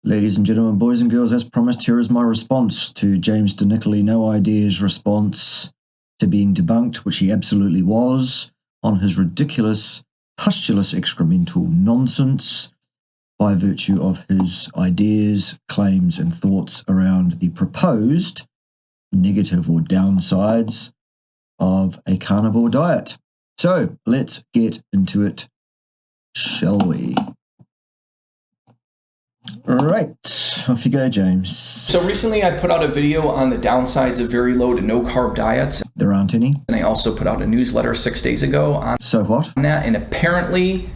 Ladies and gentlemen, boys and girls, as promised, here is my response to James DeNicoli No Ideas response to being debunked, which he absolutely was, on his ridiculous, pustulous, excremental nonsense by virtue of his ideas, claims, and thoughts around the proposed negative or downsides of a carnivore diet. So let's get into it, shall we? All right, off you go, James. So recently I put out a video on the downsides of very low to no carb diets. There aren't any. And I also put out a newsletter 6 days ago on that. And apparently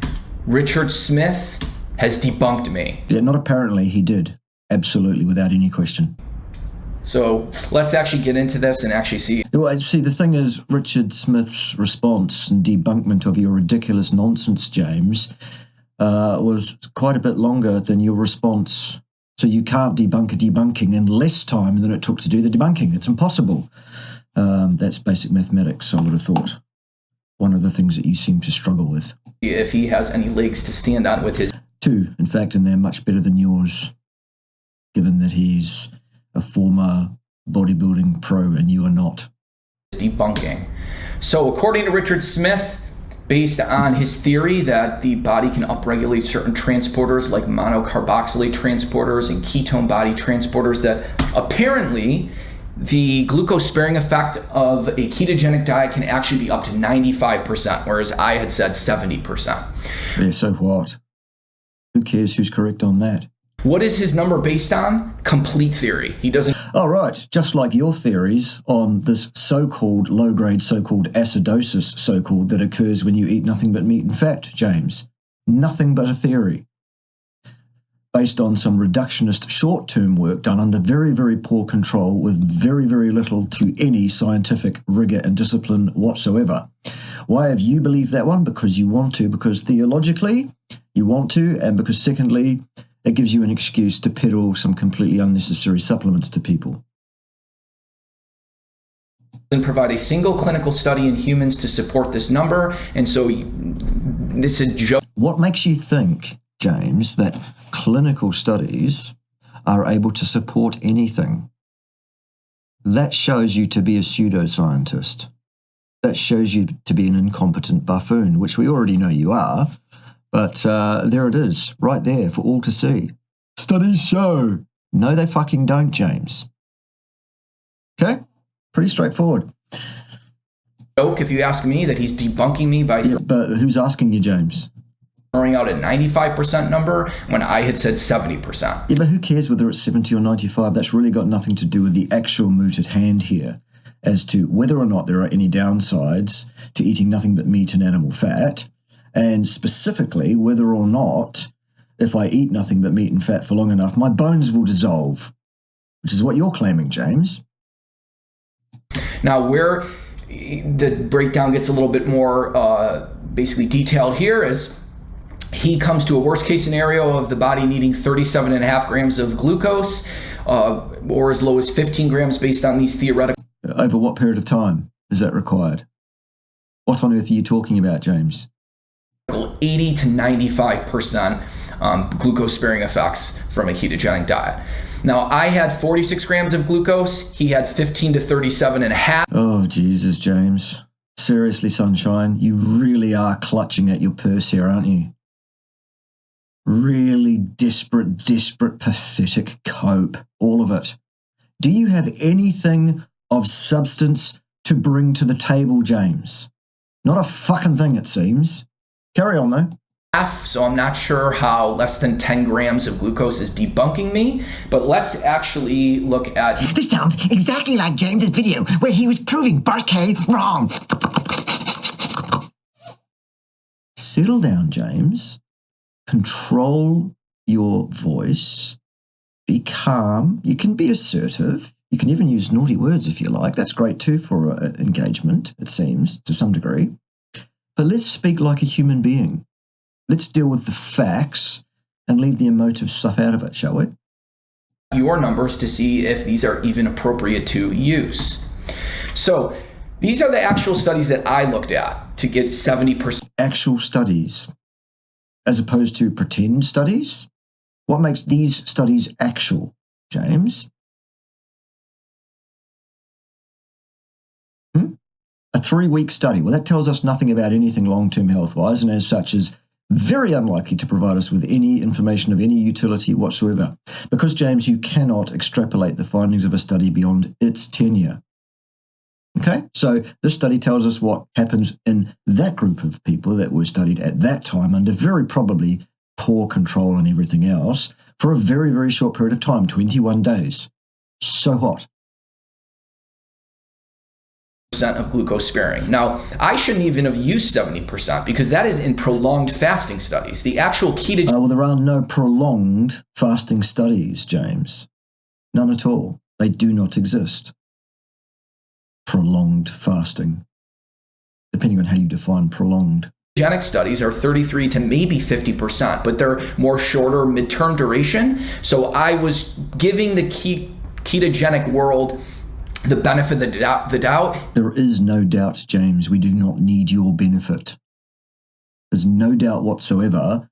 Richard Smith has debunked me. Yeah, not apparently, he did. Absolutely, without any question. So let's actually get into this and actually see. Well, see, the thing is, Richard Smith's response and debunkment of your ridiculous nonsense, James, was quite a bit longer than your response. So you can't debunk a debunking in less time than it took to do the debunking. It's impossible. That's basic mathematics, I would have thought. One of the things that you seem to struggle with. If he has any legs to stand on with his... Two, in fact, and they're much better than yours, given that he's a former bodybuilding pro and you are not. Debunking. So according to Richard Smith, based on his theory that the body can upregulate certain transporters like monocarboxylate transporters and ketone body transporters, that apparently the glucose-sparing effect of a ketogenic diet can actually be up to 95%, whereas I had said 70%. Yeah, so what? Who cares who's correct on that? What is his number based on? Complete theory. He doesn't... Oh, right. Just like your theories on this so-called low-grade, so-called acidosis, so-called, that occurs when you eat nothing but meat and fat, James. Nothing but a theory. Based on some reductionist short-term work done under very, very poor control with very, very little to any scientific rigor and discipline whatsoever. Why have you believed that one? Because you want to, because theologically you want to, and because secondly, it gives you an excuse to peddle some completely unnecessary supplements to people. Doesn't provide a single clinical study in humans to support this number, and so this is a joke. What makes you think, James, that clinical studies are able to support anything? That shows you to be a pseudoscientist. That shows you to be an incompetent buffoon, which we already know you are. But there it is, right there for all to see. Studies show. No, they fucking don't, James. Okay? Pretty straightforward. Joke, if you ask me, that he's debunking me by... Yeah, but who's asking you, James? Throwing out a 95% number when I had said 70%. Yeah, but who cares whether it's 70 or 95? That's really got nothing to do with the actual moot at hand here as to whether or not there are any downsides to eating nothing but meat and animal fat. And specifically, whether or not, if I eat nothing but meat and fat for long enough, my bones will dissolve, which is what you're claiming, James. Now, where the breakdown gets a little bit more basically detailed here is he comes to a worst-case scenario of the body needing 37.5 grams of glucose or as low as 15 grams based on these theoretical... Over what period of time is that required? What on earth are you talking about, James? 80 to 95% glucose-sparing effects from a ketogenic diet. Now, I had 46 grams of glucose. He had 15 to 37.5. Oh, Jesus, James. Seriously, sunshine, you really are clutching at your purse here, aren't you? Really desperate, pathetic cope. All of it. Do you have anything of substance to bring to the table, James? Not a fucking thing, it seems. Carry on, though. So I'm not sure how less than 10 grams of glucose is debunking me, but let's actually look at... This sounds exactly like James's video where he was proving Bart K wrong. Settle down, James. Control your voice. Be calm. You can be assertive. You can even use naughty words if you like. That's great too for engagement, it seems, to some degree. But let's speak like a human being. Let's deal with the facts and leave the emotive stuff out of it, shall we? Your numbers to see if these are even appropriate to use. So these are the actual studies that I looked at to get 70%. Actual studies, as opposed to pretend studies? What makes these studies actual, James? A 3-week study. Well, that tells us nothing about anything long-term health-wise, and as such is very unlikely to provide us with any information of any utility whatsoever. Because, James, you cannot extrapolate the findings of a study beyond its tenure. Okay? So this study tells us what happens in that group of people that were studied at that time under very probably poor control and everything else for a very, very short period of time, 21 days. So hot. Of glucose sparing. Now, I shouldn't even have used 70% because that is in prolonged fasting studies. The actual ketogenic... well, there are no prolonged fasting studies, James. None at all. They do not exist. Prolonged fasting. Depending on how you define prolonged. Ketogenic studies are 33 to maybe 50%, but they're more shorter midterm duration. So I was giving the ketogenic world the benefit of the doubt. There is no doubt, James. We do not need your benefit. There's no doubt whatsoever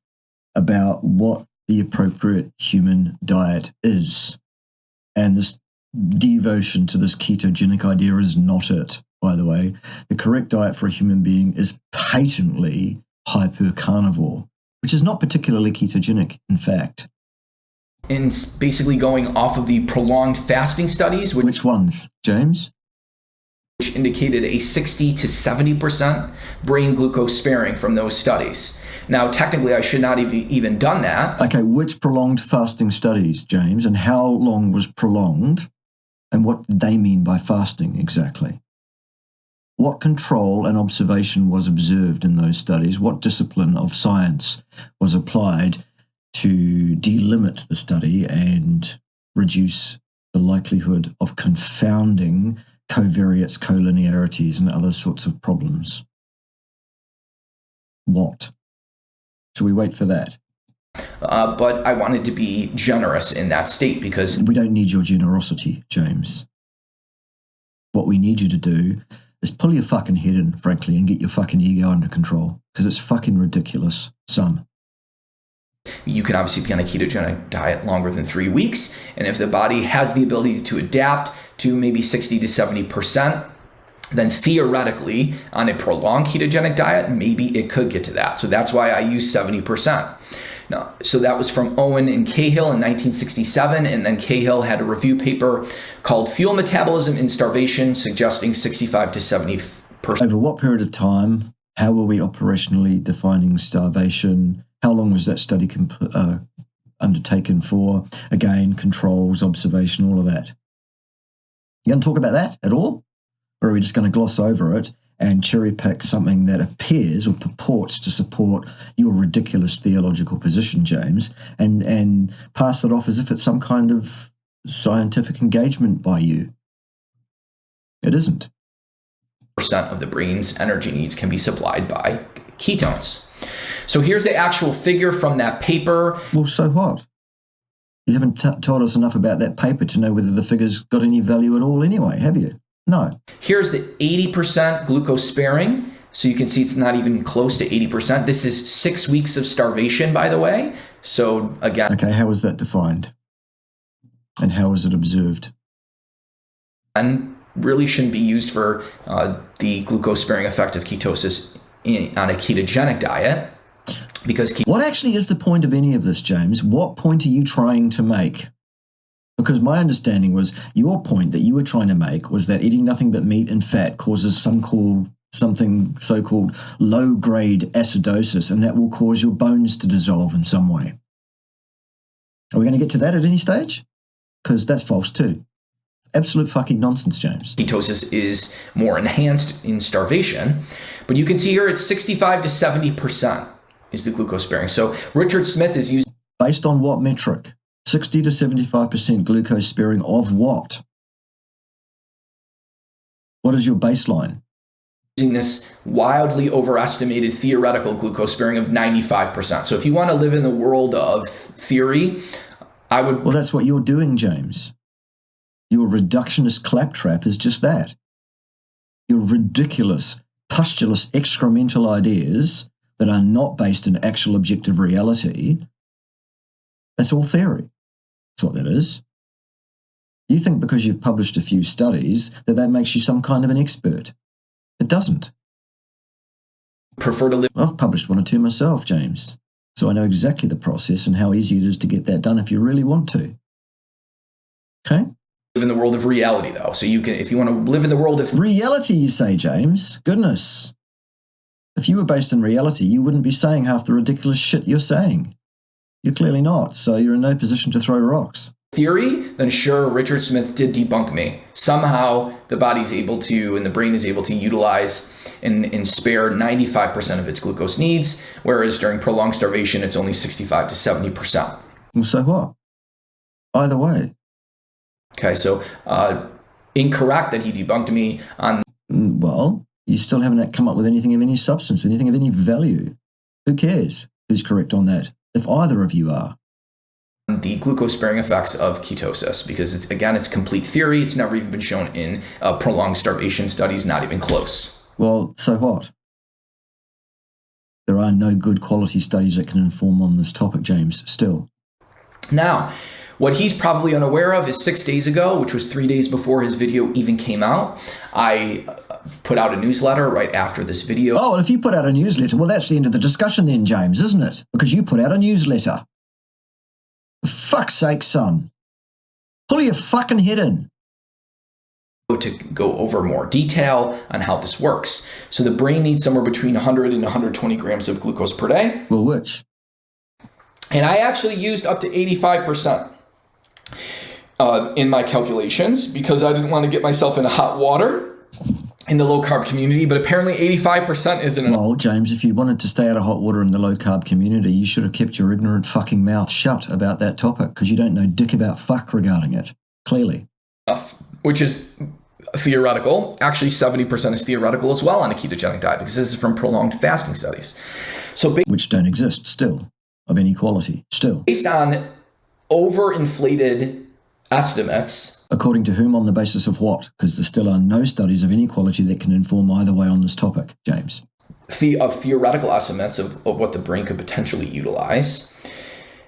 about what the appropriate human diet is. And this devotion to this ketogenic idea is not it, by the way. The correct diet for a human being is patently hypercarnivore, which is not particularly ketogenic, in fact. And basically going off of the prolonged fasting studies. Which ones, James? Which indicated a 60 to 70% brain glucose sparing from those studies. Now, technically, I should not have even done that. Okay, which prolonged fasting studies, James, and how long was prolonged? And what did they mean by fasting exactly? What control and observation was observed in those studies? What discipline of science was applied to delimit the study and reduce the likelihood of confounding covariates, collinearities, and other sorts of problems? What? Shall we wait for that? But I wanted to be generous in that state because... We don't need your generosity, James. What we need you to do is pull your fucking head in, frankly, and get your fucking ego under control, because it's fucking ridiculous, son. You can obviously be on a ketogenic diet longer than 3 weeks. And if the body has the ability to adapt to maybe 60 to 70%, then theoretically, on a prolonged ketogenic diet, maybe it could get to that. So that's why I use 70%. Now, so that was from Owen and Cahill in 1967. And then Cahill had a review paper called Fuel Metabolism in Starvation, suggesting 65 to 70%. Over what period of time? How were we operationally defining starvation? How long was that study undertaken for? Again, controls, observation, all of that. You going to talk about that at all? Or are we just going to gloss over it and cherry pick something that appears or purports to support your ridiculous theological position, James, and pass it off as if it's some kind of scientific engagement by you? It isn't. Percent of the brain's energy needs can be supplied by ketones. So here's the actual figure from that paper. Well, so what? You haven't told us enough about that paper to know whether the figure's got any value at all anyway, have you? No. Here's the 80% glucose sparing. So you can see it's not even close to 80%. This is 6 weeks of starvation, by the way. So again. Okay, how is that defined? And how is it observed? And really shouldn't be used for the glucose sparing effect of ketosis on a ketogenic diet. Because what actually is the point of any of this, James? What point are you trying to make? Because my understanding was your point that you were trying to make was that eating nothing but meat and fat causes something so-called low-grade acidosis, and that will cause your bones to dissolve in some way. Are we going to get to that at any stage? Because that's false too. Absolute fucking nonsense, James. Ketosis is more enhanced in starvation, but you can see here it's 65 to 70% is the glucose sparing. So Richard Smith is using... Based on what metric? 60 to 75% glucose sparing of what? What is your baseline? Using this wildly overestimated theoretical glucose sparing of 95%. So if you want to live in the world of theory, I would... Well, that's what you're doing, James. Your reductionist claptrap is just that. Your ridiculous, pustulous, excremental ideas that are not based in actual objective reality That's all theory. That's what that is. You think because you've published a few studies that makes you some kind of an expert. It doesn't. Prefer to live. I've published one or two myself, James. So I know exactly the process and how easy it is to get that done if you really want to. Okay? Live in the world of reality, though. So you can, if you want to live in the world of reality, you say, James. Goodness. If you were based in reality, you wouldn't be saying half the ridiculous shit you're saying. You're clearly not, so you're in no position to throw rocks. Theory, then sure, Richard Smith did debunk me. Somehow the body's able to, and the brain is able to utilize and spare 95% of its glucose needs, whereas during prolonged starvation, it's only 65 to 70%. Well, so what? Either way. Okay, so incorrect that he debunked me on... Well, you still haven't come up with anything of any substance, anything of any value. Who cares who's correct on that, if either of you are? The glucose-sparing effects of ketosis, because it's complete theory. It's never even been shown in prolonged starvation studies, not even close. Well, so what? There are no good quality studies that can inform on this topic, James, still. Now, what he's probably unaware of is 6 days ago, which was 3 days before his video even came out, I put out a newsletter right after this video. Oh, well, if you put out a newsletter, well, that's the end of the discussion then, James, isn't it? Because you put out a newsletter. For fuck's sake, son. Pull your fucking head in. To go over more detail on how this works. So the brain needs somewhere between 100 and 120 grams of glucose per day. Well, which? And I actually used up to 85% in my calculations because I didn't want to get myself into hot water in the low-carb community, but apparently 85% isn't enough. Well, James, if you wanted to stay out of hot water in the low-carb community, you should have kept your ignorant fucking mouth shut about that topic because you don't know dick about fuck regarding it, clearly. Which is theoretical. Actually, 70% is theoretical as well on a ketogenic diet because this is from prolonged fasting studies. So, which don't exist still, of any quality, still. Based on overinflated estimates. According to whom, on the basis of what? Because there still are no studies of any quality that can inform either way on this topic, James. Of theoretical estimates of what the brain could potentially utilize,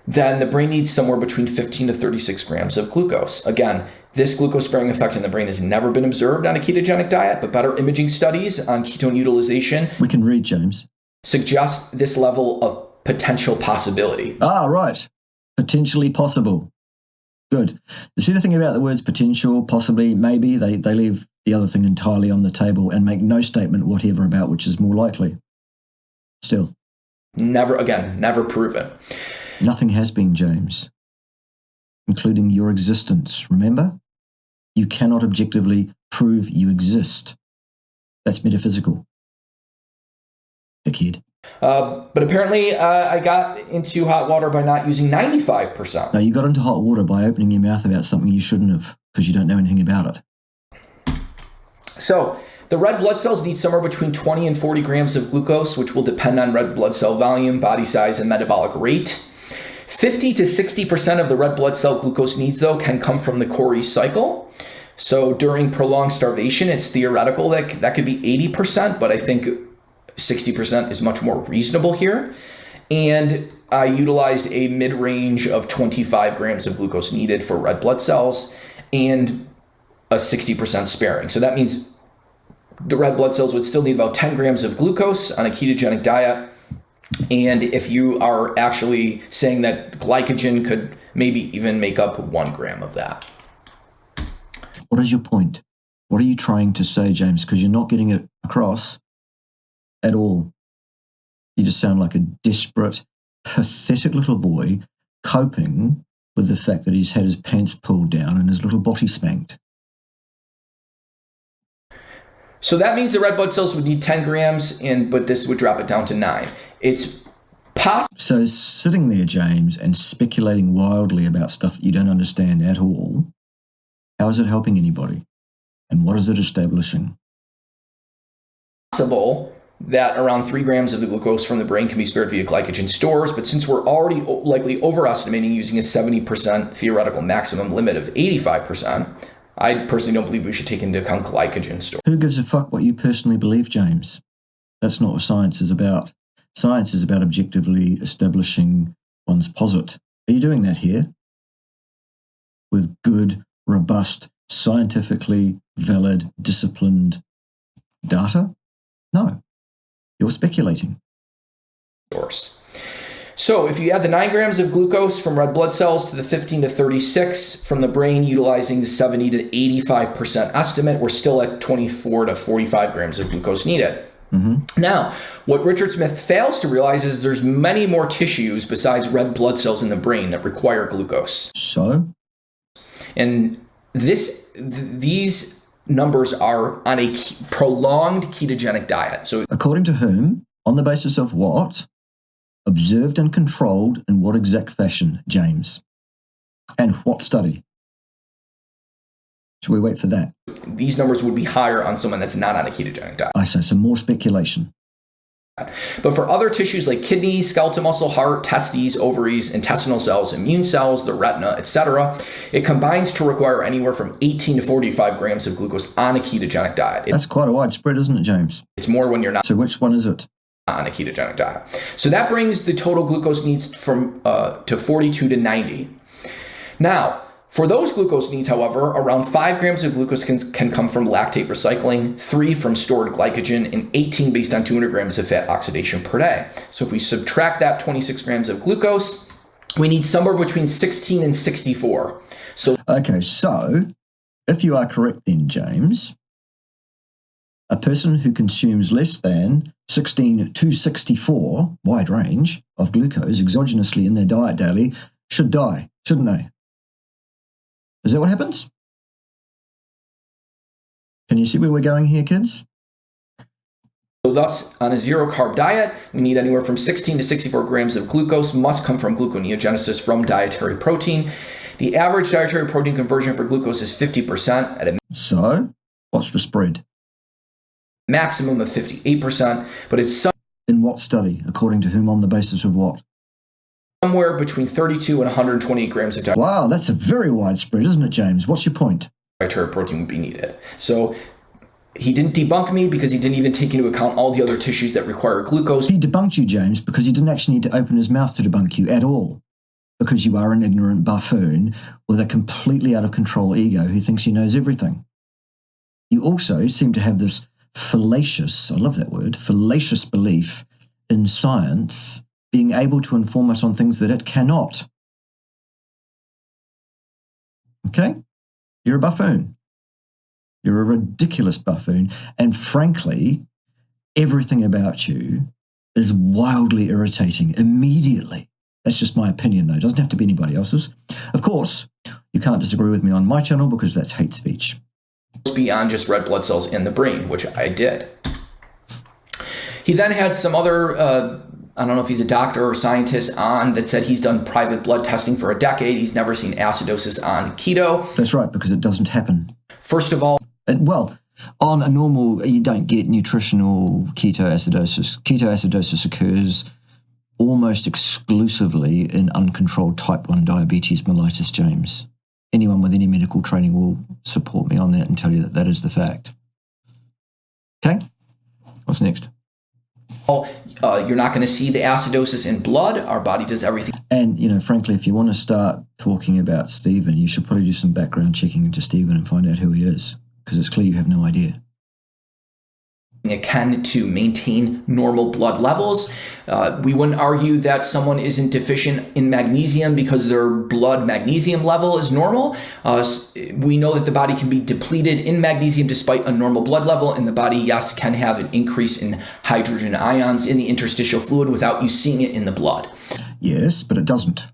then the brain needs somewhere between 15 to 36 grams of glucose. Again, this glucose-sparing effect in the brain has never been observed on a ketogenic diet, but better imaging studies on ketone utilization. We can read, James. Suggest this level of potential possibility. Ah, right. Potentially possible. Good. You see the thing about the words potential, possibly, maybe, they leave the other thing entirely on the table and make no statement whatever about which is more likely. Still. Never proven. Nothing has been, James. Including your existence, remember? You cannot objectively prove you exist. That's metaphysical. Dickhead. But apparently I got into hot water by not using 95%. No, you got into hot water by opening your mouth about something you shouldn't have because you don't know anything about it. So the red blood cells need somewhere between 20 and 40 grams of glucose, which will depend on red blood cell volume, body size, and metabolic rate. 50 to 60% of the red blood cell glucose needs, though, can come from the Calorie cycle. So during prolonged starvation, it's theoretical that could be 80%, but I think 60% is much more reasonable here. And I utilized a mid-range of 25 grams of glucose needed for red blood cells and a 60% sparing. So that means the red blood cells would still need about 10 grams of glucose on a ketogenic diet. And if you are actually saying that glycogen could maybe even make up 1 gram of that. What is your point? What are you trying to say, James? Because you're not getting it across at all. You just sound like a desperate, pathetic little boy coping with the fact that he's had his pants pulled down and his little body spanked. So that means the red blood cells would need 10 grams, but this would drop it down to 9. It's possible. So sitting there, James, and speculating wildly about stuff that you don't understand at all, how is it helping anybody? And what is it establishing? Possible that around 3 grams of the glucose from the brain can be spared via glycogen stores, but since we're already likely overestimating using a 70% theoretical maximum limit of 85%, I personally don't believe we should take into account glycogen stores. Who gives a fuck what you personally believe, James? That's not what science is about. Science is about objectively establishing one's posit Are you doing that here? With good, robust, scientifically valid, disciplined data? No. You're speculating. Source. So if you add the 9 grams of glucose from red blood cells to the 15 to 36 from the brain utilizing the 70 to 85% estimate, we're still at 24 to 45 grams of glucose needed. Mm-hmm. Now, what Richard Smith fails to realize is there's many more tissues besides red blood cells in the brain that require glucose. So? And these numbers are on a prolonged ketogenic diet. So, according to whom? On the basis of what? Observed and controlled in what exact fashion, James? And what study? Should we wait for that? These numbers would be higher on someone that's not on a ketogenic diet. I say some more speculation. But for other tissues like kidneys, skeletal muscle, heart, testes, ovaries, intestinal cells, immune cells, the retina, etc., it combines to require anywhere from 18 to 45 grams of glucose on a ketogenic diet. That's quite a wide spread, isn't it, James? It's more when you're not. So which one is it? On a ketogenic diet. So that brings the total glucose needs from to 42 to 90. Now, for those glucose needs, however, around 5 grams of glucose can come from lactate recycling, 3 from stored glycogen, and 18 based on 200 grams of fat oxidation per day. So if we subtract that 26 grams of glucose, we need somewhere between 16 and 64. Okay, so if you are correct then, James, a person who consumes less than 16 to 64, wide range, of glucose exogenously in their diet daily should die, shouldn't they? Is that what happens? Can you see where we're going here, kids? So thus, on a zero-carb diet, we need anywhere from 16 to 64 grams of glucose must come from gluconeogenesis from dietary protein. The average dietary protein conversion for glucose is 50% at a So, what's the spread? maximum of 58%, but it's in what study? According to whom? On the basis of what? somewhere between 32 and 128 grams of Wow, that's a very wide spread, isn't it, James? What's your point? dietary protein would be needed. So he didn't debunk me because he didn't even take into account all the other tissues that require glucose. He debunked you, James, because he didn't actually need to open his mouth to debunk you at all. Because you are an ignorant buffoon with a completely out of control ego who thinks he knows everything. You also seem to have this fallacious, I love that word, fallacious belief in science being able to inform us on things that it cannot. Okay? You're a buffoon. You're a ridiculous buffoon. And frankly, everything about you is wildly irritating immediately. That's just my opinion, though. It doesn't have to be anybody else's. Of course, you can't disagree with me on my channel because that's hate speech. Beyond just red blood cells in the brain, which I did. He then had some other, I don't know if he's a doctor or scientist on that said he's done private blood testing for a decade. He's never seen acidosis on keto. That's right, because it doesn't happen. First of all, well, on a normal, you don't get nutritional ketoacidosis. Ketoacidosis occurs almost exclusively in uncontrolled type 1 diabetes mellitus, James. Anyone with any medical training will support me on that and tell you that that is the fact. Okay? What's next? you're not going to see the acidosis in blood. Our body does everything. And, you know, frankly, if you want to start talking about Stephen, you should probably do some background checking into Stephen and find out who he is, because it's clear you have no idea. It can to maintain normal blood levels. We wouldn't argue that someone isn't deficient in magnesium because their blood magnesium level is normal. We know that the body can be depleted in magnesium despite a normal blood level, and the body, yes, can have an increase in hydrogen ions in the interstitial fluid without you seeing it in the blood. Yes, but it doesn't.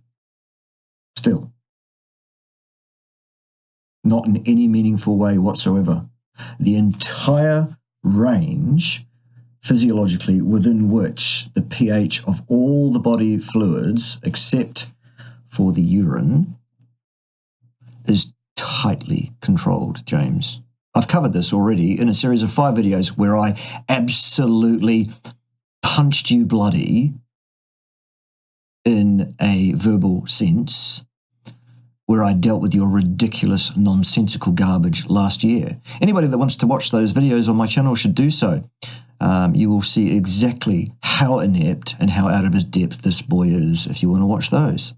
Still. Not in any meaningful way whatsoever. The entire range physiologically within which the pH of all the body fluids except for the urine is tightly controlled, James. I've covered this already in a series of 5 videos where I absolutely punched you bloody in a verbal sense, where I dealt with your ridiculous, nonsensical garbage last year. Anybody that wants to watch those videos on my channel should do so. You will see exactly how inept and how out of his depth this boy is if you want to watch those.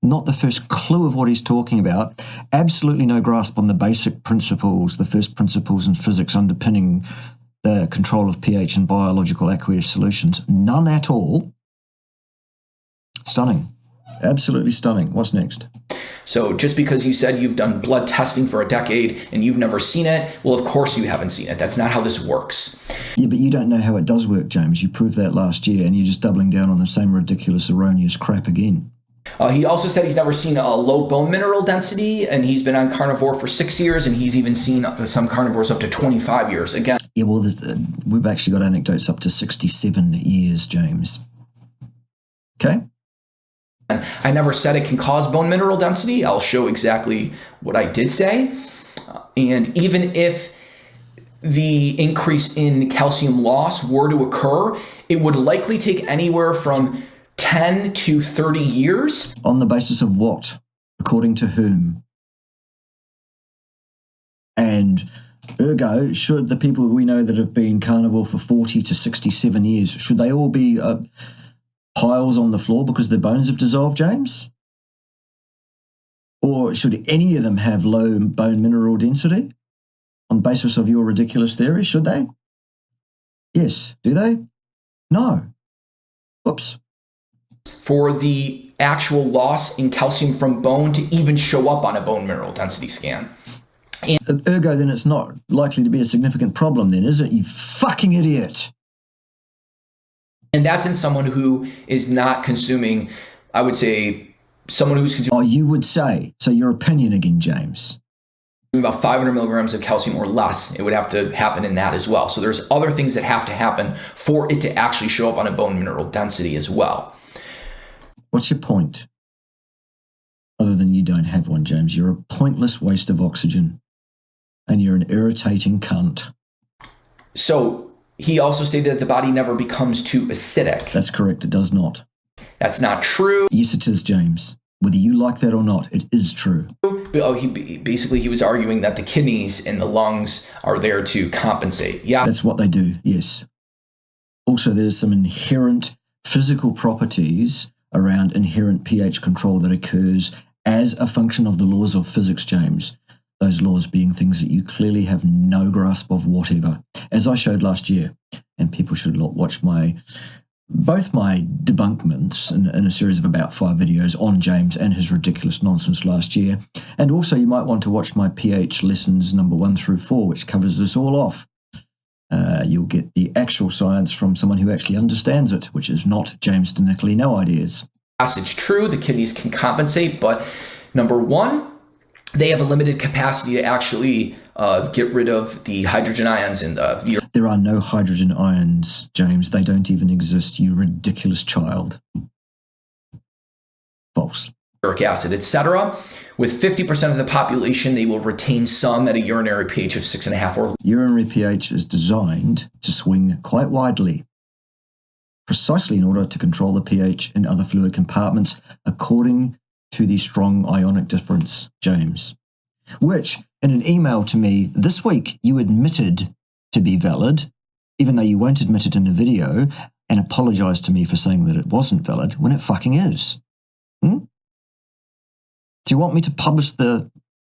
Not the first clue of what he's talking about. Absolutely no grasp on the basic principles, the first principles in physics underpinning the control of pH in biological aqueous solutions. None at all. Stunning. Absolutely stunning. What's next? So just because you said you've done blood testing for a decade and you've never seen it, well, of course you haven't seen it. That's not how this works. Yeah, but you don't know how it does work, James. You proved that last year, and you're just doubling down on the same ridiculous, erroneous crap again. He also said he's never seen a low bone mineral density, and he's been on carnivore for 6 years, and he's even seen some carnivores up to 25 years. Again, yeah, well, we've actually got anecdotes up to 67 years, James. Okay? I never said it can cause bone mineral density. I'll show exactly what I did say. And even if the increase in calcium loss were to occur, it would likely take anywhere from 10 to 30 years. On the basis of what? According to whom? And ergo, should the people we know that have been carnivore for 40 to 67 years, should they all be piles on the floor because their bones have dissolved, James? Or should any of them have low bone mineral density on the basis of your ridiculous theory? Should they? Yes. Do they? No. Whoops. For the actual loss in calcium from bone to even show up on a bone mineral density scan. And ergo, then it's not likely to be a significant problem then, is it, you fucking idiot? And that's in someone who is not consuming, I would say, someone who's consuming... Oh, you would say. So your opinion again, James. About 500 milligrams of calcium or less, it would have to happen in that as well. So there's other things that have to happen for it to actually show up on a bone mineral density as well. What's your point? Other than you don't have one, James. You're a pointless waste of oxygen. And you're an irritating cunt. So he also stated that the body never becomes too acidic. That's correct. It does not. That's not true. Yes, it is, James. Whether you like that or not, it is true. Oh, he was arguing that the kidneys and the lungs are there to compensate. Yeah. That's what they do, yes. Also, there's some inherent physical properties around inherent pH control that occurs as a function of the laws of physics, James. Those laws being things that you clearly have no grasp of whatever. As I showed last year, and people should watch both my debunkments in a series of about 5 videos on James and his ridiculous nonsense last year. And also you might want to watch my pH lessons number 1 through 4, which covers this all off. You'll get the actual science from someone who actually understands it, which is not James DeNickley, no ideas. It's true, the kidneys can compensate, but number 1, they have a limited capacity to actually get rid of the hydrogen ions in the urine. There are no hydrogen ions, James. They don't even exist, you ridiculous child. False. Uric acid, etc. With 50% of the population, they will retain some at a urinary pH of 6.5 or... Urinary pH is designed to swing quite widely, precisely in order to control the pH in other fluid compartments according to the strong ionic difference, James, which in an email to me this week you admitted to be valid, even though you won't admit it in the video, and apologise to me for saying that it wasn't valid when it fucking is. Do you want me to publish the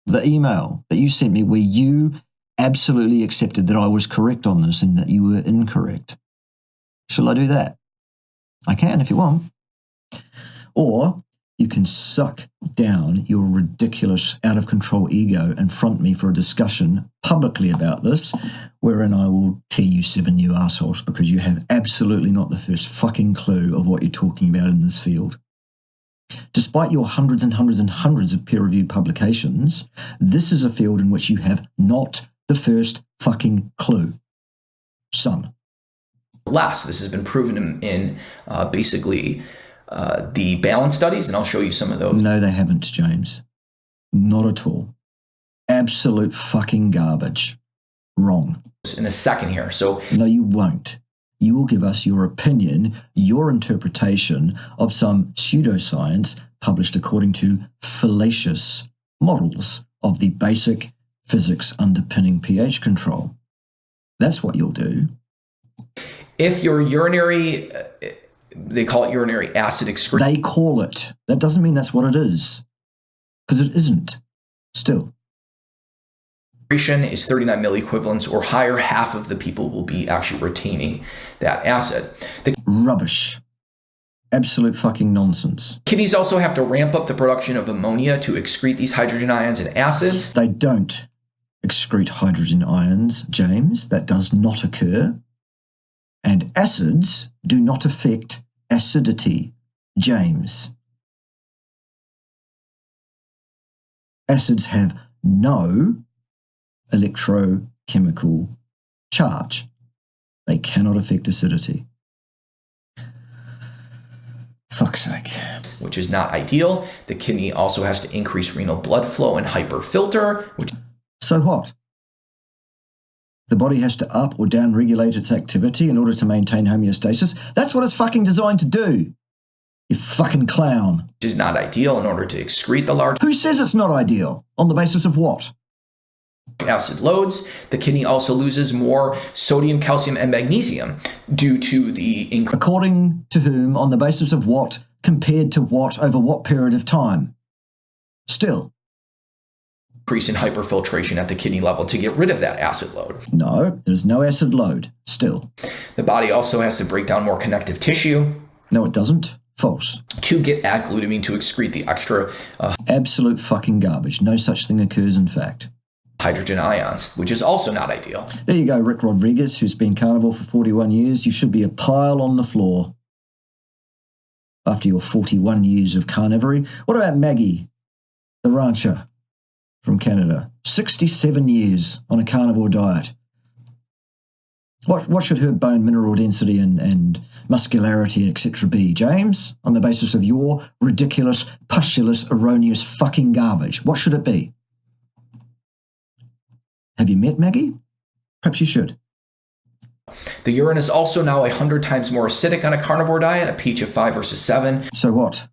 email that you sent me where you absolutely accepted that I was correct on this and that you were incorrect? Shall I do that? I can if you want. Or you can suck down your ridiculous, out-of-control ego and front me for a discussion publicly about this, wherein I will tear you 7 new assholes because you have absolutely not the first fucking clue of what you're talking about in this field. Despite your hundreds and hundreds and hundreds of peer-reviewed publications, this is a field in which you have not the first fucking clue. Son. Less. This has been proven in basically the balance studies, and I'll show you some of those. No, they haven't, James. Not at all. Absolute fucking garbage. Wrong. In a second here. So no, you won't. You will give us your opinion, your interpretation of some pseudoscience published according to fallacious models of the basic physics underpinning pH control. That's what you'll do. If your urinary they call it urinary acid excretion. They call it. That doesn't mean that's what it is, because it isn't. Still. Is 39 milliequivalents or higher. Half of the people will be actually retaining that acid. Rubbish. Absolute fucking nonsense. Kidneys also have to ramp up the production of ammonia to excrete these hydrogen ions and acids. They don't excrete hydrogen ions, James. That does not occur. And acids do not affect acidity, James. Acids have no electrochemical charge. They cannot affect acidity. Fuck's sake. Which is not ideal. The kidney also has to increase renal blood flow and hyperfilter. So what? The body has to up or down regulate its activity in order to maintain homeostasis. That's what it's fucking designed to do. You fucking clown. Which is not ideal in order to excrete the large. Who says it's not ideal? On the basis of what? Acid loads. The kidney also loses more sodium, calcium, and magnesium due to the according to whom, on the basis of what, compared to what, over what period of time? Still. Increase in hyperfiltration at the kidney level to get rid of that acid load. No, there's no acid load. Still. The body also has to break down more connective tissue. No, it doesn't. False. To get at glutamine to excrete the extra absolute fucking garbage. No such thing occurs, in fact. Hydrogen ions, which is also not ideal. There you go, Rick Rodriguez, who's been carnivore for 41 years. You should be a pile on the floor after your 41 years of carnivory. What about Maggie, the rancher from Canada? 67 years on a carnivore diet. What should her bone mineral density and muscularity, etc. be, James, on the basis of your ridiculous, pustulant, erroneous fucking garbage? What should it be? Have you met Maggie? Perhaps you should. The urine is also now 100 times more acidic on a carnivore diet, a pH of 5 versus 7. So what?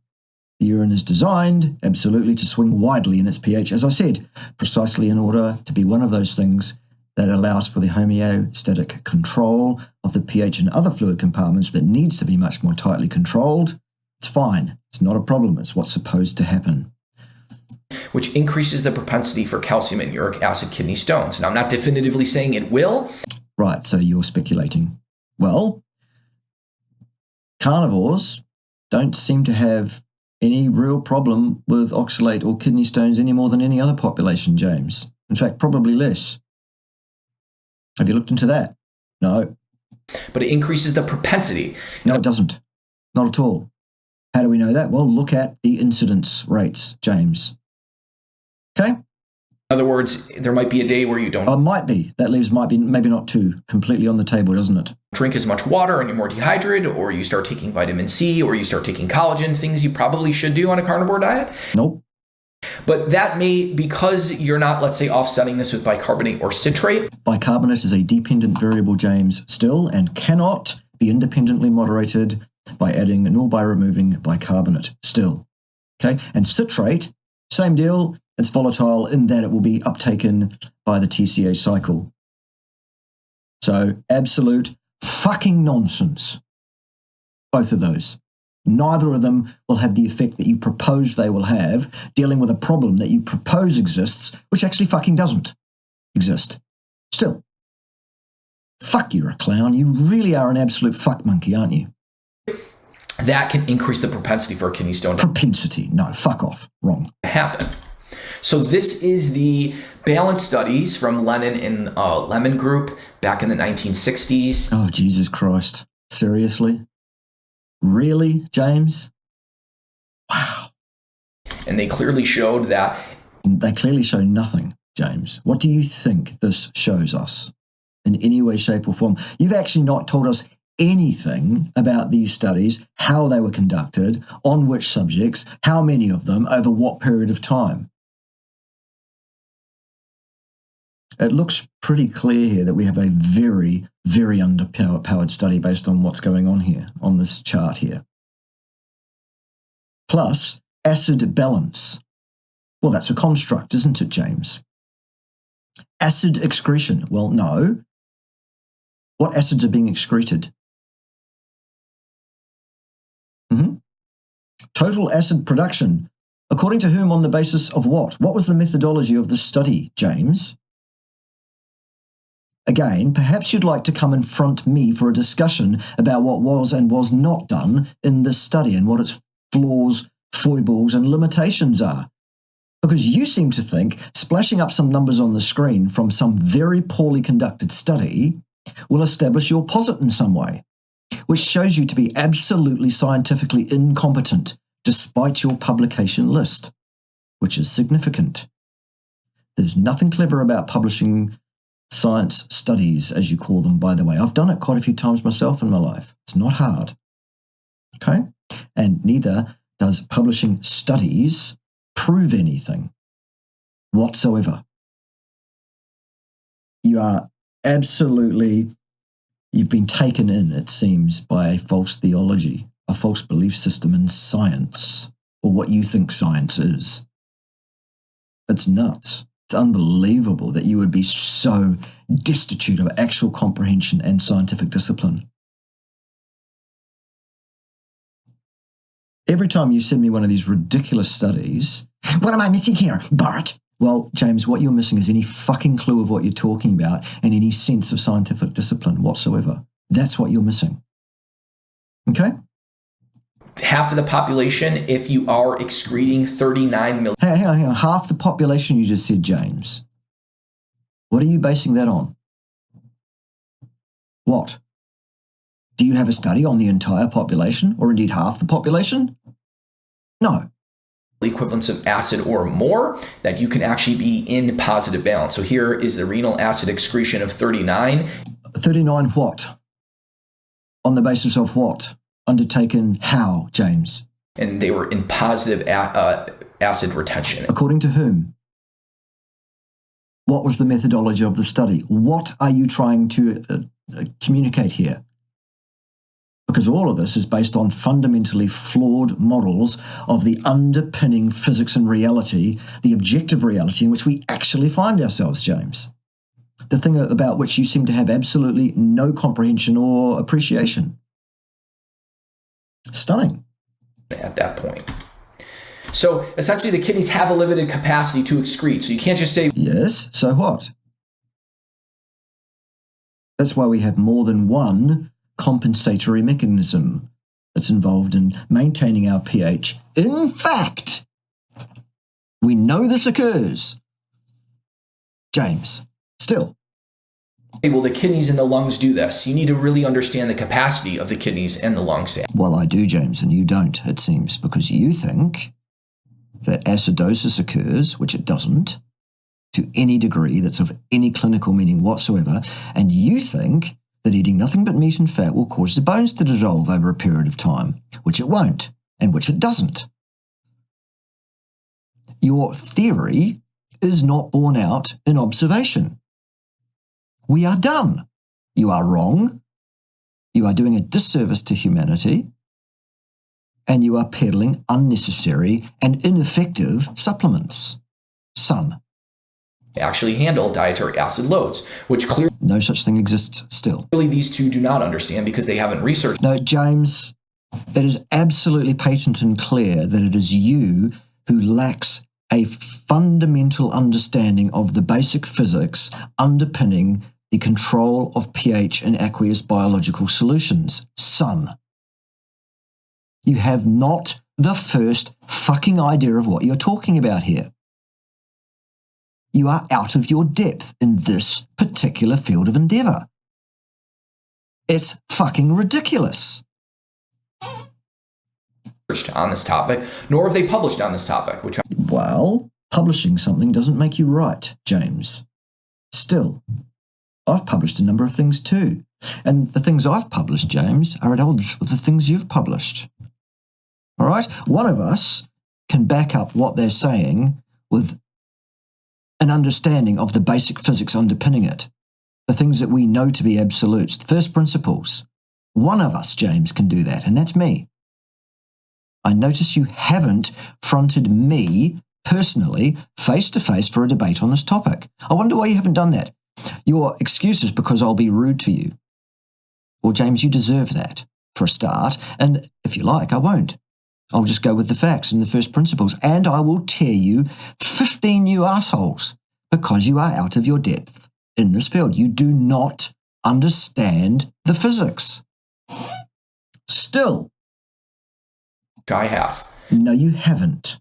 The urine is designed, absolutely, to swing widely in its pH, as I said, precisely in order to be one of those things that allows for the homeostatic control of the pH and other fluid compartments that needs to be much more tightly controlled. It's fine. It's not a problem. It's what's supposed to happen. Which increases the propensity for calcium and uric acid kidney stones. Now, I'm not definitively saying it will. Right, so you're speculating. Well, carnivores don't seem to have any real problem with oxalate or kidney stones any more than any other population, James. In fact, probably less. Have you looked into that? No. But it increases the propensity. No, it doesn't. Not at all. How do we know that? Well, look at the incidence rates, James. Okay? In other words, there might be a day where you don't might be. That leaves might be maybe not too completely on the table, doesn't it? Drink as much water and you're more dehydrated, or you start taking vitamin C, or you start taking collagen, things you probably should do on a carnivore diet. Nope. But that may, because you're not, let's say, offsetting this with bicarbonate or citrate. Bicarbonate is a dependent variable, James, still, and cannot be independently moderated by adding nor by removing bicarbonate, still. Okay? And citrate, same deal. It's volatile in that it will be uptaken by the TCA cycle. So, absolute fucking nonsense. Both of those. Neither of them will have the effect that you propose they will have, dealing with a problem that you propose exists, which actually fucking doesn't exist. Still. Fuck, you're a clown. You really are an absolute fuck monkey, aren't you? That can increase the propensity for a kidney stone. Propensity. No, fuck off. Wrong. To happen. So this is the balance studies from Lennon and Lemon Group back in the 1960s. Oh, Jesus Christ. Seriously? Really, James? Wow. And they clearly showed that. They clearly show nothing, James. What do you think this shows us in any way, shape, or form? You've actually not told us anything about these studies, how they were conducted, on which subjects, how many of them, over what period of time. It looks pretty clear here that we have a very, very underpowered study based on what's going on here, on this chart here. Plus, acid balance. Well, that's a construct, isn't it, James? Acid excretion. Well, no. What acids are being excreted? Total acid production. According to whom, on the basis of what? What was the methodology of the study, James? Again, perhaps you'd like to come and front me for a discussion about what was and was not done in this study and what its flaws, foibles, and limitations are. Because you seem to think splashing up some numbers on the screen from some very poorly conducted study will establish your posit in some way, which shows you to be absolutely scientifically incompetent despite your publication list, which is significant. There's nothing clever about publishing science studies, as you call them, by the way. I've done it quite a few times myself in my life. It's not hard. Okay? And neither does publishing studies prove anything whatsoever. You are absolutely, you've been taken in, it seems, by a false theology, a false belief system in science, or what you think science is. It's nuts. It's unbelievable that you would be so destitute of actual comprehension and scientific discipline. Every time you send me one of these ridiculous studies, What am I missing here, Bart? well, James, what you're missing is any fucking clue of what you're talking about and any sense of scientific discipline whatsoever. That's what you're missing. Okay? Half of the population, if you are excreting 39 million. Hang on. Half the population you just said, James. What are you basing that on? What? Do you have a study on the entire population, or indeed half the population? No. Equivalents of acid or more, that you can actually be in positive balance. So here is the renal acid excretion of 39. 39 what? On the basis of what? Undertaken how, James? And they were in positive acid retention. According to whom? What was the methodology of the study? What are you trying to communicate here? Because all of this is based on fundamentally flawed models of the underpinning physics and reality, the objective reality in which we actually find ourselves, James. The thing about which you seem to have absolutely no comprehension or appreciation. Stunning. At that point. So essentially the kidneys have a limited capacity to excrete. So you can't just say, Yes, so what? That's why we have more than one compensatory mechanism that's involved in maintaining our pH. In fact, we know this occurs. James, still. well, the kidneys and the lungs do this. You need to really understand the capacity of the kidneys and the lungs. Well, I do, James, and you don't, it seems, because you think that acidosis occurs, which it doesn't, to any degree that's of any clinical meaning whatsoever, and you think that eating nothing but meat and fat will cause the bones to dissolve over a period of time, which it won't, and which it doesn't. Your theory is not borne out in observation. We are done. You are wrong. You are doing a disservice to humanity, and you are peddling unnecessary and ineffective supplements. Son. Actually handle dietary acid loads, which clearly No such thing exists still. these two do not understand because they haven't researched. No, James, it is absolutely patent and clear that it is you who lacks a fundamental understanding of the basic physics underpinning the control of pH in aqueous biological solutions. Son. You have not the first fucking idea of what you're talking about here. You are out of your depth in this particular field of endeavor. It's fucking ridiculous. On this topic, nor have they published on this topic, which Well, publishing something doesn't make you right, James. Still, I've published a number of things too. And the things I've published, James, are at odds with the things you've published. All right? One of us can back up what they're saying with an understanding of the basic physics underpinning it, the things that we know to be absolutes, the first principles. One of us, James, can do that, and that's me. I notice you haven't fronted me personally face-to-face for a debate on this topic. I wonder why you haven't done that. Your excuse is because I'll be rude to you. Well, James, you deserve that, for a start, and if you like, I won't. I'll just go with the facts and the first principles, and I will tear you 15 new assholes because you are out of your depth in this field. You do not understand the physics. Still. I have. No, you haven't.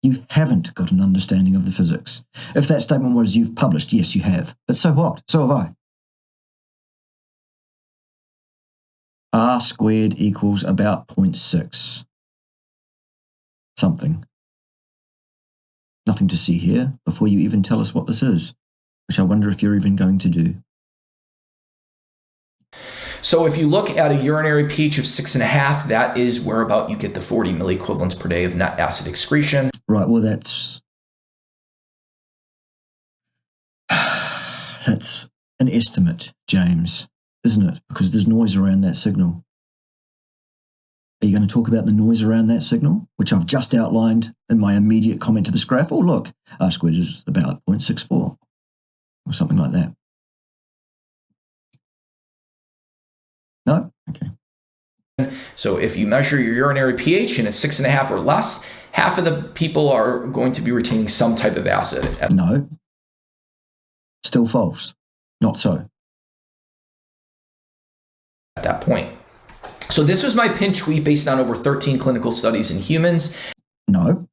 You haven't got an understanding of the physics. If that statement was you've published, yes, you have. But so what? So have I. R squared equals about 0.6. Something. Nothing to see here before you even tell us what this is, which I wonder if you're even going to do. So if you look at a urinary pH of 6.5, that is where about you get the 40 milliequivalents per day of net acid excretion. Right, well, that's an estimate, James, isn't it? Because there's noise around that signal. Are you going to talk about the noise around that signal, which I've just outlined in my immediate comment to this graph? Oh, look, R squared is about 0.64 or something like that. No? Okay. So if you measure your urinary pH and it's 6.5 or less, half of the people are going to be retaining some type of acid. No. Still false. Not so. At that point. So this was my pinned tweet based on over 13 clinical studies in humans. No.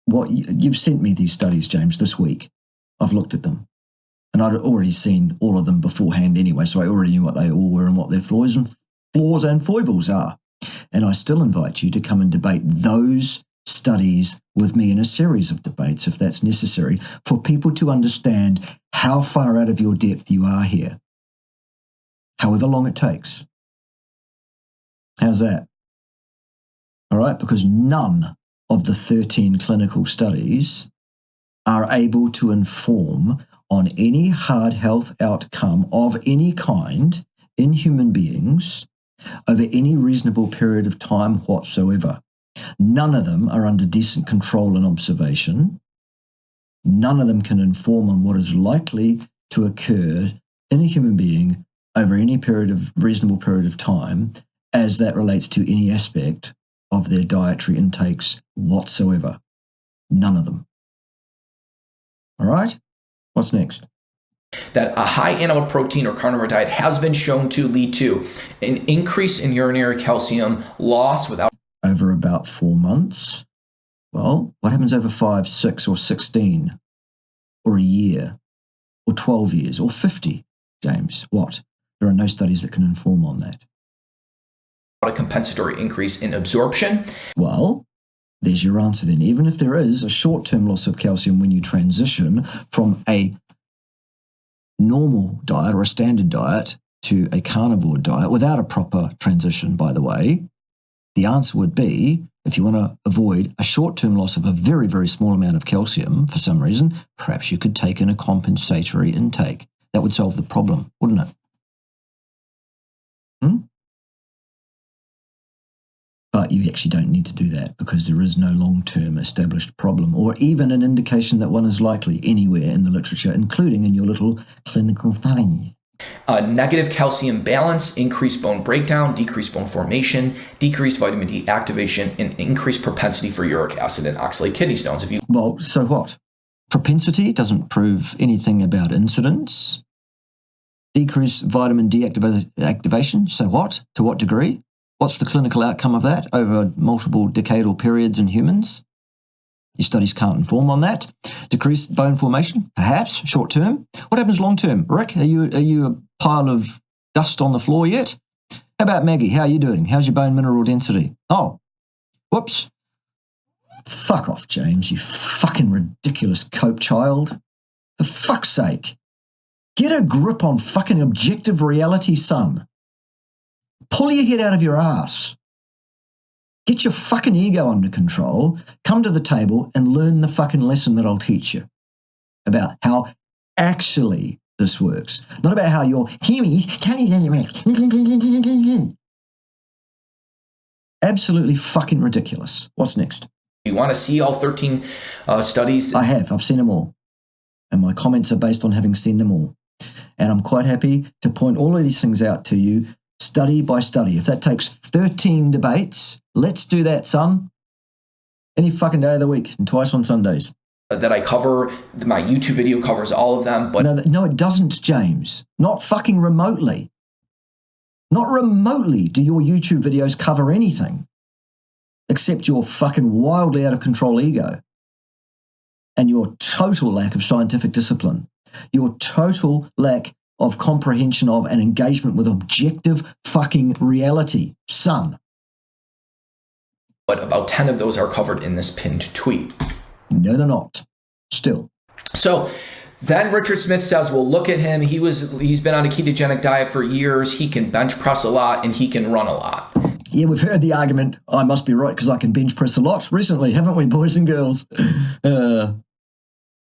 What you've sent me these studies, James, this week. I've looked at them. And I'd already seen all of them beforehand anyway, so I already knew what they all were and what their flaws and foibles are. And I still invite you to come and debate those studies with me in a series of debates, if that's necessary, for people to understand how far out of your depth you are here, however long it takes. How's that? All right, because none of the 13 clinical studies are able to inform on any hard health outcome of any kind in human beings over any reasonable period of time whatsoever. None of them are under decent control and observation. None of them can inform on what is likely to occur in a human being over any reasonable period of time as that relates to any aspect of their dietary intakes whatsoever. None of them. All right? What's next? That a high animal protein or carnivore diet has been shown to lead to an increase in urinary calcium loss without... Over about 4 months. Well, what happens over 5, 6, or 16, or a year, or 12 years, or 50, James? What? There are no studies that can inform on that. A compensatory increase in absorption. Well, there's your answer then. Even if there is a short-term loss of calcium when you transition from a normal diet or a standard diet to a carnivore diet without a proper transition, by the way, the answer would be, if you want to avoid a short-term loss of a very, very small amount of calcium for some reason, perhaps you could take in a compensatory intake. That would solve the problem, wouldn't it? But you actually don't need to do that because there is no long-term established problem or even an indication that one is likely anywhere in the literature, including in your little clinical study. Negative calcium balance, increased bone breakdown, decreased bone formation, decreased vitamin D activation, and increased propensity for uric acid and oxalate kidney stones. Well, so what? Propensity doesn't prove anything about incidence. Decreased vitamin D activation, so what? To what degree? What's the clinical outcome of that over multiple decadal periods in humans? Your studies can't inform on that. Decreased bone formation, perhaps, short term. What happens long term? Rick, are you a pile of dust on the floor yet? How about Maggie? How are you doing? How's your bone mineral density? Oh, whoops. Fuck off, James, you fucking ridiculous cope child. For fuck's sake. Get a grip on fucking objective reality, son. Pull your head out of your ass. Get your fucking ego under control, come to the table and learn the fucking lesson that I'll teach you about how actually this works. Not about how your theories tell you that it works. Absolutely fucking ridiculous. What's next? You want to see all 13 studies? I have. I've seen them all. And my comments are based on having seen them all. And I'm quite happy to point all of these things out to you study by study. If that takes 13 debates, let's do that, son. Any fucking day of the week and twice on Sundays. That I cover. My YouTube video covers all of them. But No, it doesn't, James. Not fucking remotely. Not remotely do your YouTube videos cover anything except your fucking wildly out of control ego and your total lack of scientific discipline, your total lack of comprehension of and engagement with objective fucking reality, son. But about 10 of those are covered in this pinned tweet. No, they're not. Still. So then Richard Smith says, well, look at him. He's been on a ketogenic diet for years. He can bench press a lot and he can run a lot. Yeah, we've heard the argument, I must be right because I can bench press a lot recently, haven't we, boys and girls?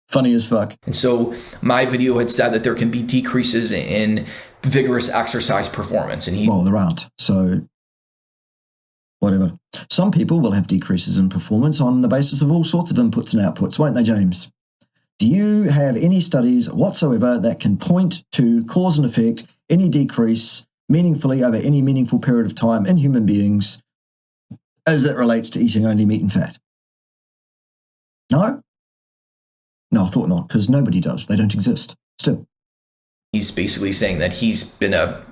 Funny as fuck. And so my video had said that there can be decreases in vigorous exercise performance. And well, there aren't. So whatever. Some people will have decreases in performance on the basis of all sorts of inputs and outputs, won't they, James? Do you have any studies whatsoever that can point to cause and effect any decrease meaningfully over any meaningful period of time in human beings as it relates to eating only meat and fat? No? No, I thought not, because nobody does. They don't exist. Still. He's basically saying that he's been a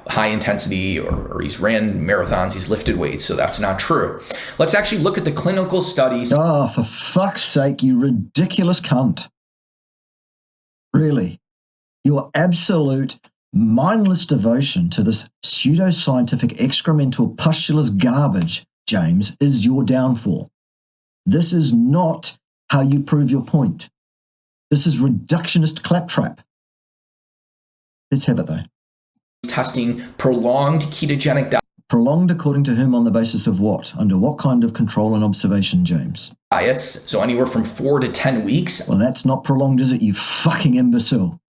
high intensity or he's ran marathons, he's lifted weights, so that's not true. Let's actually look at the clinical studies. Oh, for fuck's sake, you ridiculous cunt. Really. Your absolute mindless devotion to this pseudoscientific excremental pustulous garbage, James, is your downfall. This is not how you prove your point. This is reductionist claptrap. Let's have it though. Testing prolonged ketogenic Prolonged according to whom on the basis of what? Under what kind of control and observation, James? diets, so anywhere from 4 to 10 weeks. Well, that's not prolonged, is it, you fucking imbecile?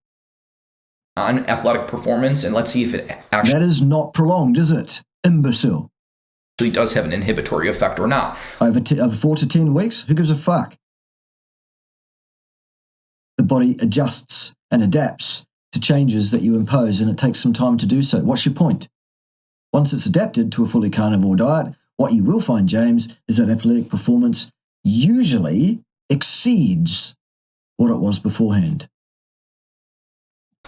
On athletic performance, and let's see if it actually That is not prolonged, is it? Imbecile. does have an inhibitory effect or not. Over 4 to 10 weeks? Who gives a fuck? The body adjusts and adapts to changes that you impose, and it takes some time to do so. What's your point? Once it's adapted to a fully carnivore diet, what you will find, James, is that athletic performance usually exceeds what it was beforehand.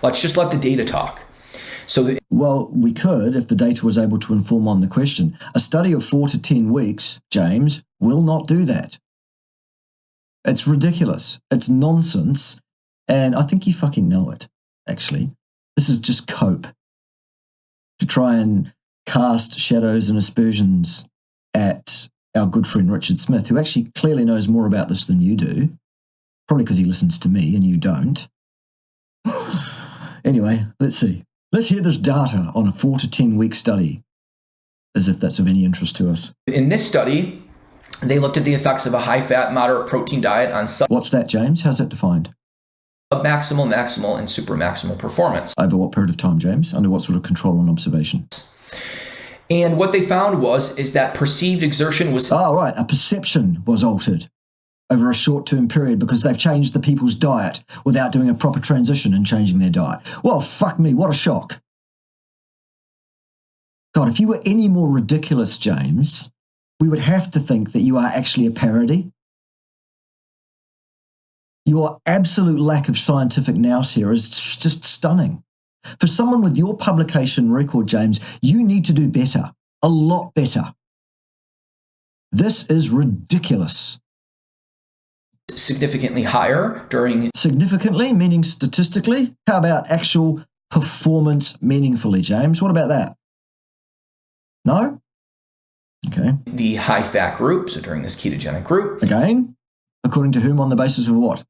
Let's just let the data talk. Well, we could if the data was able to inform on the question. A study of 4 to 10 weeks, James, will not do that. It's ridiculous. It's nonsense. And I think you fucking know it, actually. This is just cope to try and cast shadows and aspersions at our good friend Richard Smith, who actually clearly knows more about this than you do, probably because he listens to me and you don't. Anyway, let's see. Let's hear this data on a 4 to 10 week study, as if that's of any interest to us. In this study, they looked at the effects of a high-fat, moderate protein diet on What's that, James? How's that defined? submaximal, maximal, and supramaximal performance. Over what period of time, James? Under what sort of control and observation? And what they found is that perceived exertion was Oh, right. A perception was altered over a short-term period because they've changed the people's diet without doing a proper transition and changing their diet. Well, fuck me, what a shock. God, if you were any more ridiculous, James, we would have to think that you are actually a parody. Your absolute lack of scientific nous here is just stunning. For someone with your publication record, James, you need to do better, a lot better. This is ridiculous. significantly higher during Significantly, meaning statistically? How about actual performance meaningfully, James? What about that? No? Okay. the high-fat group, so during this ketogenic group. Again, according to whom on the basis of what?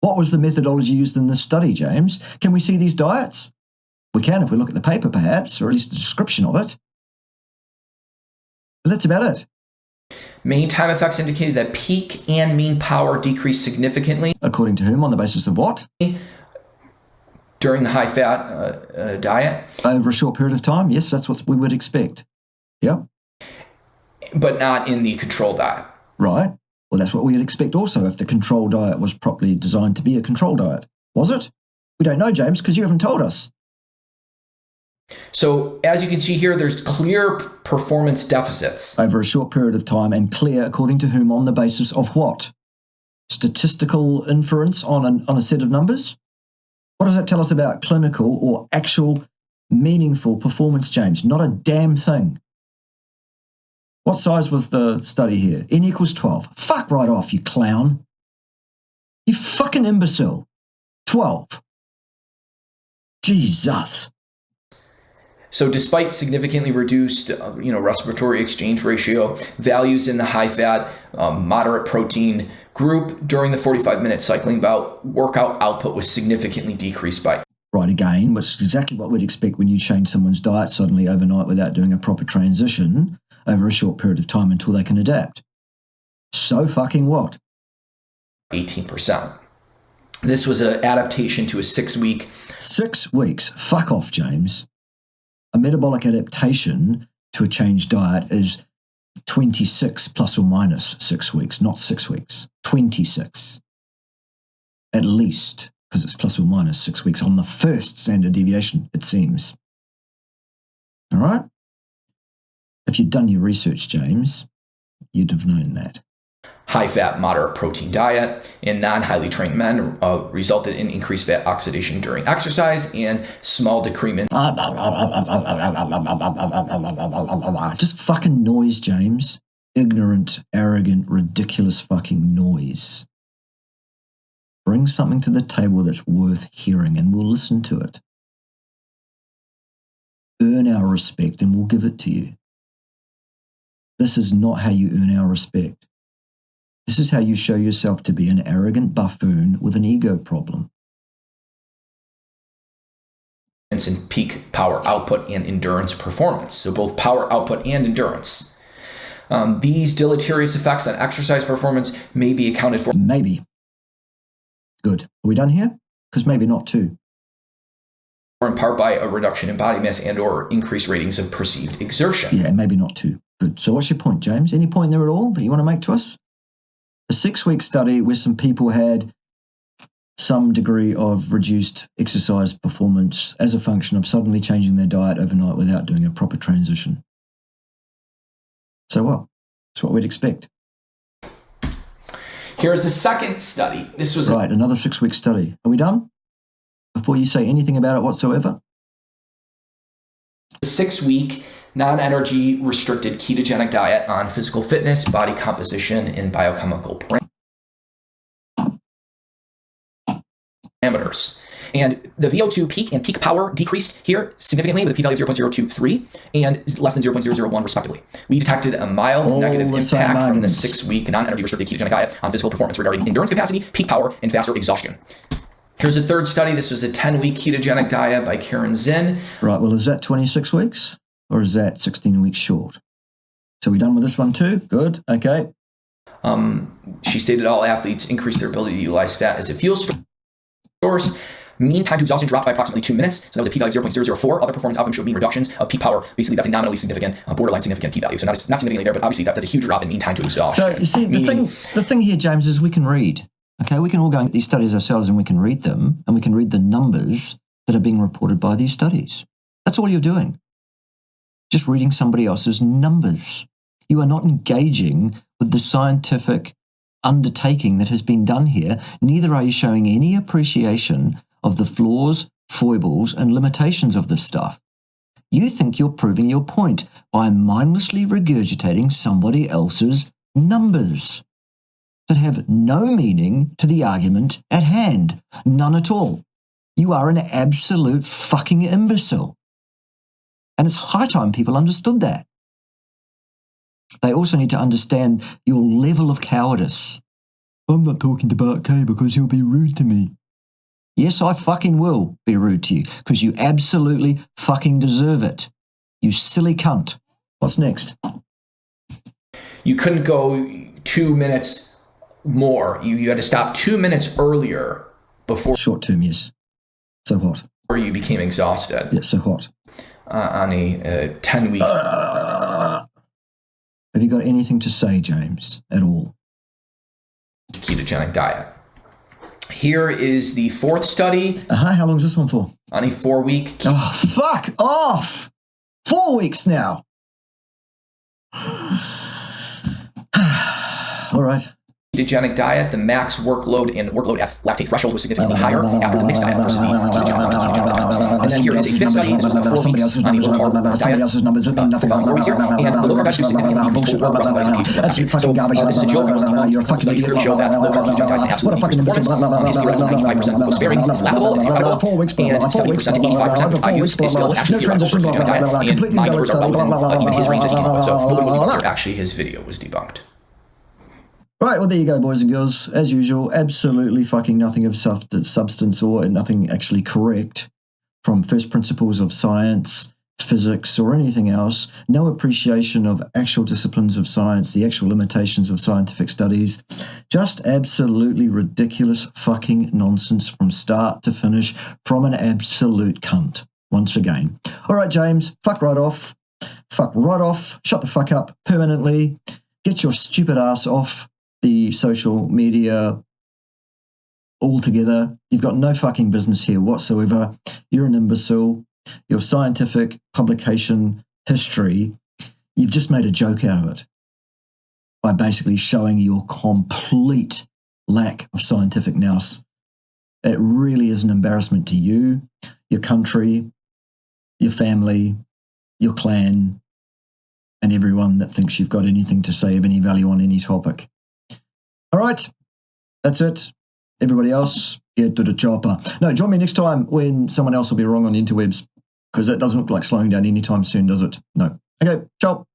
What was the methodology used in this study, James? Can we see these diets? We can if we look at the paper, perhaps, or at least a description of it. But that's about it. Mean time effects indicated that peak and mean power decreased significantly According to whom on the basis of what? during the high-fat diet, Over a short period of time? Yes, that's what we would expect. Yep. but not in the control diet. Right. Well, that's what we'd expect also if the control diet was properly designed to be a control diet. Was it? We don't know, James, because you haven't told us. So as you can see here, there's clear performance deficits. Over a short period of time, and clear according to whom, on the basis of what? Statistical inference on a set of numbers? What does that tell us about clinical or actual meaningful performance, James? Not a damn thing. What size was the study here? N equals 12. Fuck right off, you clown. You fucking imbecile. 12. Jesus. So despite significantly reduced respiratory exchange ratio, values in the high-fat, moderate protein group during the 45-minute cycling bout, workout output was significantly decreased by. Right, again, which is exactly what we'd expect when you change someone's diet suddenly overnight without doing a proper transition over a short period of time until they can adapt. So fucking what? 18%. This was an adaptation to a 6-week. 6 weeks. Fuck off, James. A metabolic adaptation to a changed diet is 26 plus or minus 6 weeks, not 6 weeks. 26. At least, because it's plus or minus 6 weeks on the first standard deviation, it seems. All right? If you'd done your research, James, you'd have known that. High-fat, moderate protein diet in non-highly trained men resulted in increased fat oxidation during exercise and small decrement. Just fucking noise, James. Ignorant, arrogant, ridiculous fucking noise. Bring something to the table that's worth hearing and we'll listen to it. Earn our respect and we'll give it to you. This is not how you earn our respect. This is how you show yourself to be an arrogant buffoon with an ego problem. In peak power output and endurance performance. So both power output and endurance. These deleterious effects on exercise performance may be accounted for. Maybe. Good. Are we done here? Because maybe not too. In part by a reduction in body mass and or increased ratings of perceived exertion. Yeah, maybe not too. Good. So what's your point, James? Any point there at all that you want to make to us? A 6-week study where some people had some degree of reduced exercise performance as a function of suddenly changing their diet overnight without doing a proper transition. So what? That's what we'd expect. Here's the second study. This was right, another 6-week study. Are we done? Before you say anything about it whatsoever? a 6-week non-energy restricted ketogenic diet on physical fitness, body composition, and biochemical parameters. And the VO2 peak and peak power decreased here significantly with a p-value of 0.023 and less than 0.001 respectively. We detected a mild negative impact from the 6-week non-energy restricted ketogenic diet on physical performance regarding endurance capacity, peak power, and faster exhaustion. Here's a third study. This was a 10-week ketogenic diet by Karen Zinn. Right, well, is that 26 weeks or is that 16 weeks short? So we done with this one too? Good, okay. She stated all athletes increased their ability to utilize fat as a fuel source. Mean time to exhaustion dropped by approximately 2 minutes. So that was a p-value of 0.004. Other performance outcomes showed mean reductions of peak power. Basically, that's a nominally significant, borderline significant p-value. So not significantly there, but obviously that's a huge drop in mean time to exhaustion. So you see, the thing here, James, is we can read. Okay, we can all go into these studies ourselves and we can read them and we can read the numbers that are being reported by these studies. That's all you're doing. Just reading somebody else's numbers. You are not engaging with the scientific undertaking that has been done here. Neither are you showing any appreciation of the flaws, foibles, and limitations of this stuff. You think you're proving your point by mindlessly regurgitating somebody else's numbers that have no meaning to the argument at hand. None at all. You are an absolute fucking imbecile. And it's high time people understood that. They also need to understand your level of cowardice. I'm not talking to Bart K because he'll be rude to me. Yes, I fucking will be rude to you because you absolutely fucking deserve it. You silly cunt. What's next? You couldn't go 2 minutes more. You had to stop 2 minutes earlier before. Short term, yes. So what? Before you became exhausted. Yeah, so what? On a 10-week. Have you got anything to say, James, at all? Ketogenic diet. Here is the fourth study. How long is this one for? On a 4-week. Oh, fuck off! 4 weeks now. All right. Ketogenic diet, the max workload and lactate threshold was significantly higher after the mixed diet versus the ketogenic diet. And then here is a fifth study. This was 4 weeks on the low carb diet. Somebody else's numbers that mean nothing. And the low carb diet was significantly bullshit. Absolute fucking garbage. This is a joke. You're a fucking Studies clearly show that low carb ketogenic diet has absolutely huge performance. His theory that 95% low sparing is laughable and theoretical, 4 weeks, and 70% to 85% I use is still actually theoretical for ketogenic diet, and my numbers are well within even his range that he came up with. So nobody was debunked here. Actually, his video was debunked. Right, well, there you go, boys and girls. As usual, absolutely fucking nothing of substance or nothing actually correct from first principles of science, physics, or anything else. No appreciation of actual disciplines of science, the actual limitations of scientific studies. Just absolutely ridiculous fucking nonsense from start to finish from an absolute cunt, once again. All right, James, fuck right off. Fuck right off. Shut the fuck up permanently. Get your stupid ass off the social media altogether. You've got no fucking business here whatsoever. You're an imbecile. Your scientific publication history, you've just made a joke out of it by basically showing your complete lack of scientific nous. It really is an embarrassment to you, your country, your family, your clan, and everyone that thinks you've got anything to say of any value on any topic. All right, that's it. Everybody else, get to the chopper. No, join me next time when someone else will be wrong on the interwebs, because that doesn't look like slowing down anytime soon, does it? No. Okay, ciao.